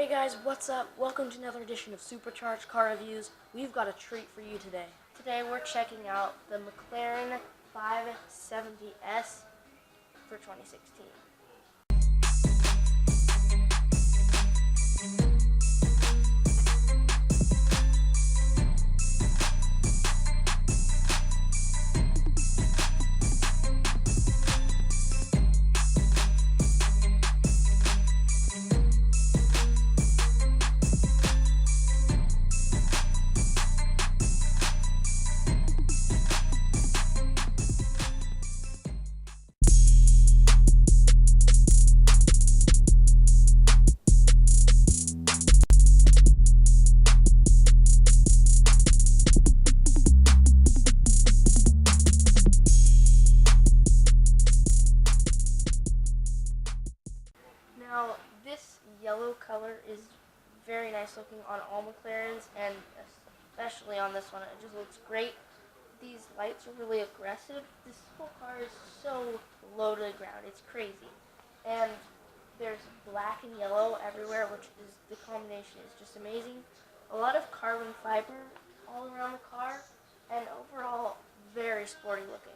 Hey guys, what's up? Welcome to another edition of Supercharged Car Reviews. We've got a treat for you today. Today we're checking out the Mclaren 570S for 2016. Now, this yellow color is very nice looking on all McLarens, and especially on this one. It just looks great. These lights are really aggressive. This whole car is so low to the ground. It's crazy. And there's black and yellow everywhere, which is, the combination is just amazing. A lot of carbon fiber all around the car, and overall, very sporty looking.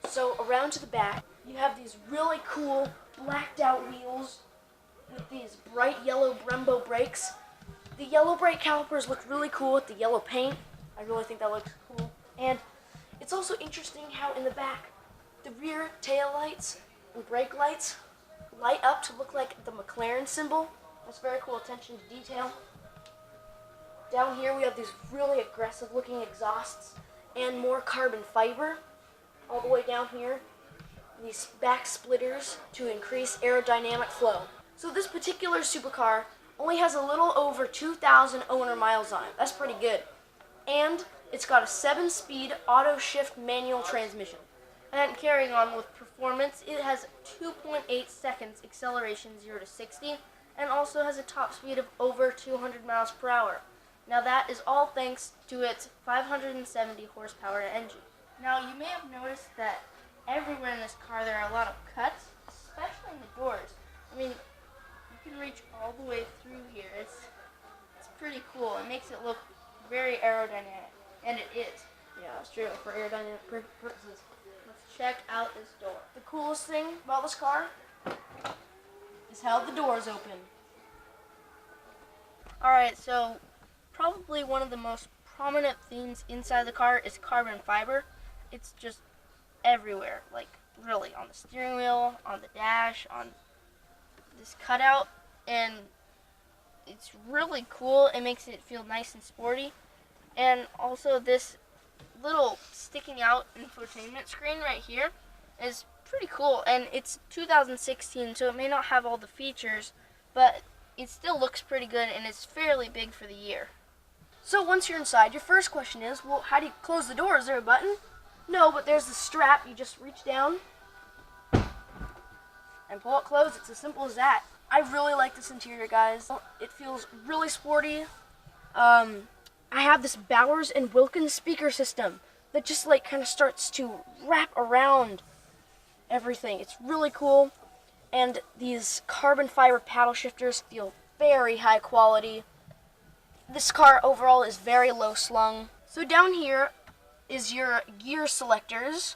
So around to the back, you have these really cool blacked out wheels with these bright yellow Brembo brakes. The yellow brake calipers look really cool with the yellow paint. I really think that looks cool. And it's also interesting how in the back, the rear tail lights and brake lights light up to look like the McLaren symbol. That's very cool attention to detail. Down here we have these really aggressive looking exhausts and more carbon fiber. All the way down here, these back splitters to increase aerodynamic flow. So this particular supercar only has a little over 2,000 owner miles on it. That's pretty good. And it's got a 7-speed auto shift manual transmission. And carrying on with performance, it has 2.8 seconds acceleration 0 to 60, and also has a top speed of over 200 miles per hour. Now that is all thanks to its 570 horsepower engine. Now, you may have noticed that everywhere in this car there are a lot of cuts, especially in the doors. I mean, you can reach all the way through here. It's pretty cool. It makes it look very aerodynamic, and it is. Yeah, that's true, for aerodynamic purposes. Let's check out this door. The coolest thing about this car is how the doors open. Alright, so probably one of the most prominent themes inside the car is carbon fiber. It's just everywhere, like really, on the steering wheel, on the dash, on this cutout, and it's really cool. It makes it feel nice and sporty. And also this little sticking out infotainment screen right here is pretty cool, and it's 2016, so it may not have all the features, but it still looks pretty good, and it's fairly big for the year. So once you're inside, your first question is, well, how do you close the door? Is there a button? No, but there's the strap. You just reach down and pull it closed. It's as simple as that. I really like this interior, guys. It feels really sporty. I have this Bowers & Wilkins speaker system that just like kind of starts to wrap around everything. It's really cool. And these carbon fiber paddle shifters feel very high quality. This car overall is very low slung. So down here is your gear selectors.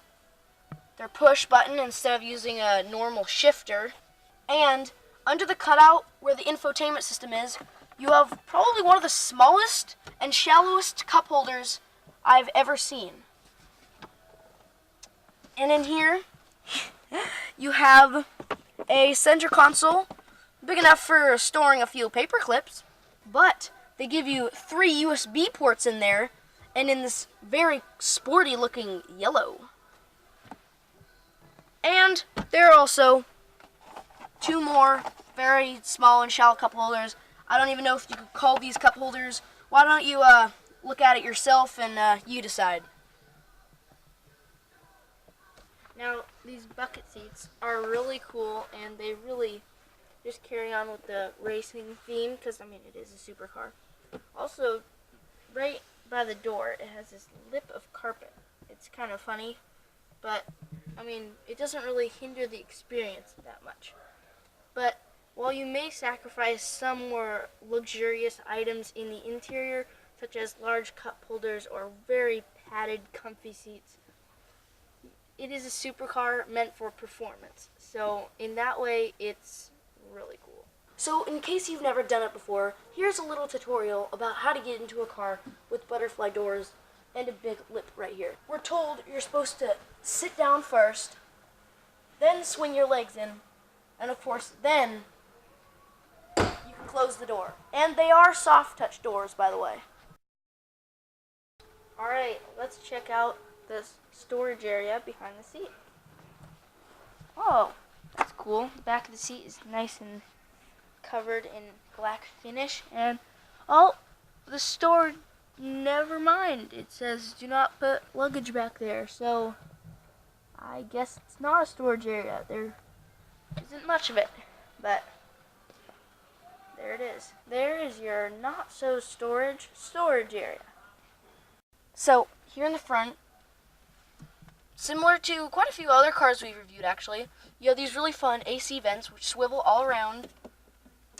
They're push button instead of using a normal shifter. And under the cutout where the infotainment system is, you have probably one of the smallest and shallowest cup holders I've ever seen. And in here, you have a center console big enough for storing a few paper clips, but they give you 3 USB ports in there, and in this very sporty looking yellow. And there are also 2 more very small and shallow cup holders. I don't even know if you could call these cup holders. Why don't you look at it yourself and you decide. Now, these bucket seats are really cool, and they really just carry on with the racing theme, because, I mean, it is a supercar. Also, right by the door, it has this lip of carpet. It's kind of funny, but I mean, it doesn't really hinder the experience that much. But while you may sacrifice some more luxurious items in the interior, such as large cup holders or very padded, comfy seats, it is a supercar meant for performance. So in that way, it's really cool. So in case you've never done it before, here's a little tutorial about how to get into a car with butterfly doors and a big lip right here. We're told you're supposed to sit down first, then swing your legs in, and of course then you can close the door. And they are soft touch doors, by the way. Alright, let's check out this storage area behind the seat. Oh, that's cool. The back of the seat is nice and covered in black finish. And, oh, the storage, never mind. It says do not put luggage back there. So, I guess it's not a storage area. There isn't much of it, but there it is. There is your not so storage area. So, here in the front, similar to quite a few other cars we've reviewed actually, you have these really fun AC vents which swivel all around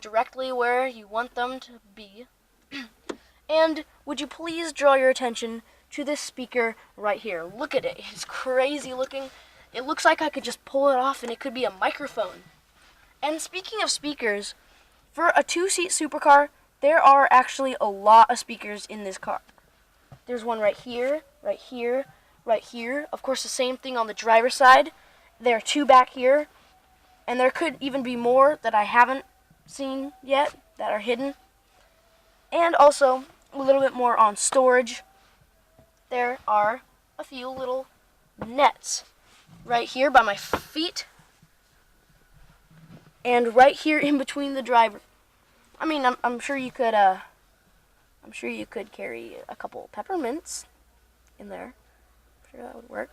directly where you want them to be. And would you please draw your attention to this speaker right here. Look at it. It's crazy looking. It looks like I could just pull it off and it could be a microphone. And speaking of speakers, for a two-seat supercar, there are actually a lot of speakers in this car. There's one right here, right here, right here. Of course, the same thing on the driver's side. There are two back here. And there could even be more that I haven't seen yet that are hidden. And also, a little bit more on storage. There are a few little nets right here by my feet. And right here in between the driver. I mean, I'm sure you could carry a couple peppermints in there. I'm sure that would work.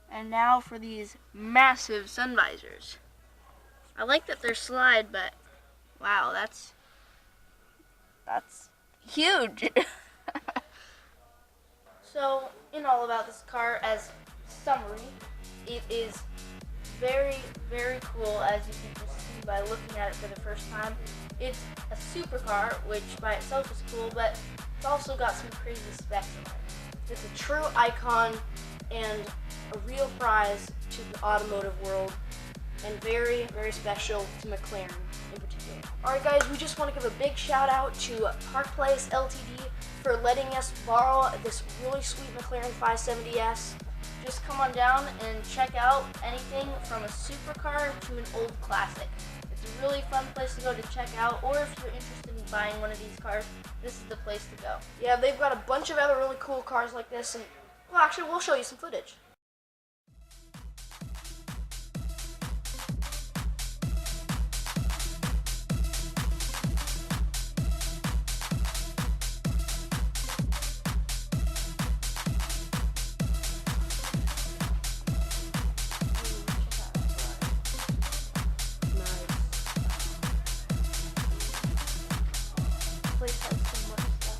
And now for these massive sun visors. I like that they're slide, but wow, that's huge. So, in all about this car, as summary, it is very, very cool, as you can just see by looking at it for the first time. It's a supercar, which by itself is cool, but it's also got some crazy specs on it. It's a true icon and a real prize to the automotive world, and very, very special to Mclaren in particular. Alright guys, we just want to give a big shout out to Park Place Ltd for letting us borrow this really sweet McLaren 570S. Just come on down and check out anything from a supercar to an old classic. It's a really fun place to go to check out, or if you're interested in buying one of these cars, this is the place to go. Yeah, they've got a bunch of other really cool cars like this, and well, actually, we'll show you some footage. Place has some more stuff.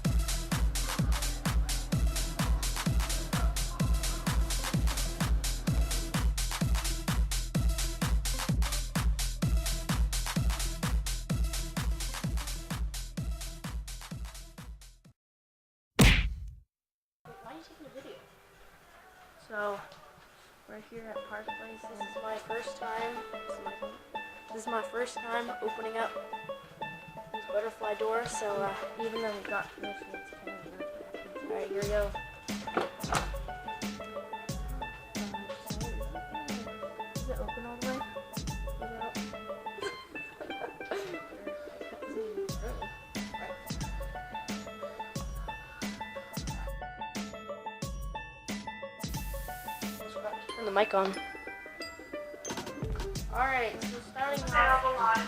Why are you taking a video? So, we're here at Park Place. This is my first time. This is my first time opening up these butterfly doors. So even though we got permission, it's kind of nerve-wracking. All right, here we go. Is it open all the way? Is it out? Turn the mic on. Alright, so starting off.